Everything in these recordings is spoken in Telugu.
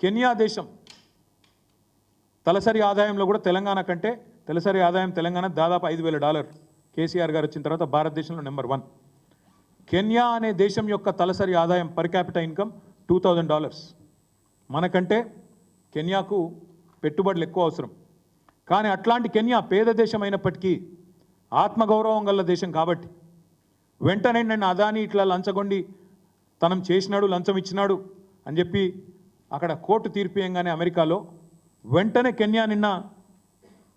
కెన్యా దేశం తలసరి ఆదాయంలో కూడా తెలంగాణ కంటే తలసరి ఆదాయం తెలంగాణ దాదాపు $5,000 కేసీఆర్ గారు వచ్చిన తర్వాత భారతదేశంలో నెంబర్ 1. కెన్యా అనే దేశం యొక్క తలసరి ఆదాయం పర్ క్యాపిటల్ ఇన్కమ్ $2,000. మనకంటే కెన్యాకు పెట్టుబడులు ఎక్కువ అవసరం. కానీ అట్లాంటి కెన్యా పేద దేశం అయినప్పటికీ ఆత్మగౌరవం గల దేశం కాబట్టి వెంటనే నన్ను అదాని ఇట్లా లంచగొండి తనం చేసినాడు, లంచం ఇచ్చినాడు అని చెప్పి అక్కడ కోర్టు తీర్పియంగానే అమెరికాలో వెంటనే కెన్యా నిన్న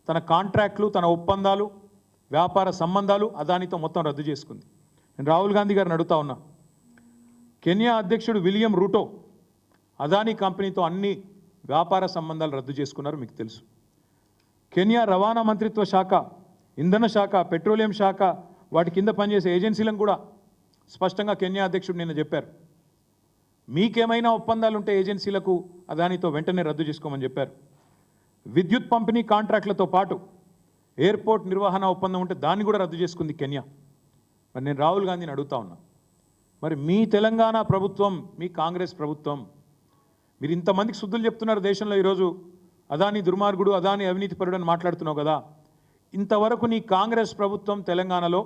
తన కాంట్రాక్ట్లు, తన ఒప్పందాలు, వ్యాపార సంబంధాలు అదానితో మొత్తం రద్దు చేసుకుంది. నేను రాహుల్ గాంధీ గారిని అడుగుతా ఉన్నా, కెన్యా అధ్యక్షుడు విలియం రూటో అదానీ కంపెనీతో అన్ని వ్యాపార సంబంధాలు రద్దు చేసుకున్నారు, మీకు తెలుసు. కెన్యా రవాణా మంత్రిత్వ శాఖ, ఇంధన శాఖ, పెట్రోలియం శాఖ వాటి కింద పనిచేసే ఏజెన్సీలను కూడా స్పష్టంగా కెన్యా అధ్యక్షుడు నిన్న చెప్పారు, మీకేమైనా ఒప్పందాలు ఉంటే ఏజెన్సీలకు అదానితో వెంటనే రద్దు చేసుకోమని చెప్పారు. విద్యుత్ పంపిణీ కాంట్రాక్టులతో పాటు ఎయిర్పోర్ట్ నిర్వహణ ఒప్పందం ఉంటే దాన్ని కూడా రద్దు చేసుకుంది కెన్యా. మరి నేను రాహుల్ గాంధీని అడుగుతా ఉన్నా, మరి మీ తెలంగాణ ప్రభుత్వం, మీ కాంగ్రెస్ ప్రభుత్వం మీరు ఇంతమందికి శుద్ధులు చెప్తున్నారు దేశంలో. ఈరోజు అదాని దుర్మార్గుడు, అదాని అవినీతిపరుడు అని మాట్లాడుతున్నావు కదా, ఇంతవరకు నీ కాంగ్రెస్ ప్రభుత్వం తెలంగాణలో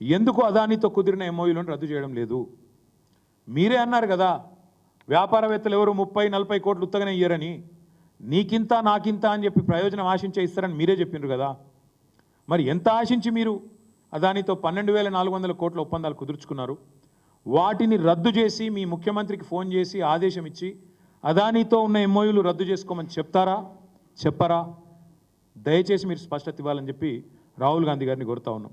ఎందుకు అదానితో కుదిరిన ఎంఓయూలను రద్దు చేయడం లేదు? మీరే అన్నారు కదా వ్యాపారవేత్తలు ఎవరు 30-40 కోట్లు ఉత్తగానే ఇయ్యరని, నీకింత నాకింత అని చెప్పి ప్రయోజనం ఆశించే ఇస్తారని మీరే చెప్పిండ్రు కదా. మరి ఎంత ఆశించి మీరు అదానితో 12,400 కోట్ల ఒప్పందాలు కుదుర్చుకున్నారు? వాటిని రద్దు చేసి మీ ముఖ్యమంత్రికి ఫోన్ చేసి ఆదేశం ఇచ్చి అదానితో ఉన్న ఎంఓయూలు రద్దు చేసుకోమని చెప్తారా, చెప్పరా? దయచేసి మీరు స్పష్టత ఇవ్వాలని చెప్పి రాహుల్ గాంధీ గారిని కోరుతా ఉన్నాం.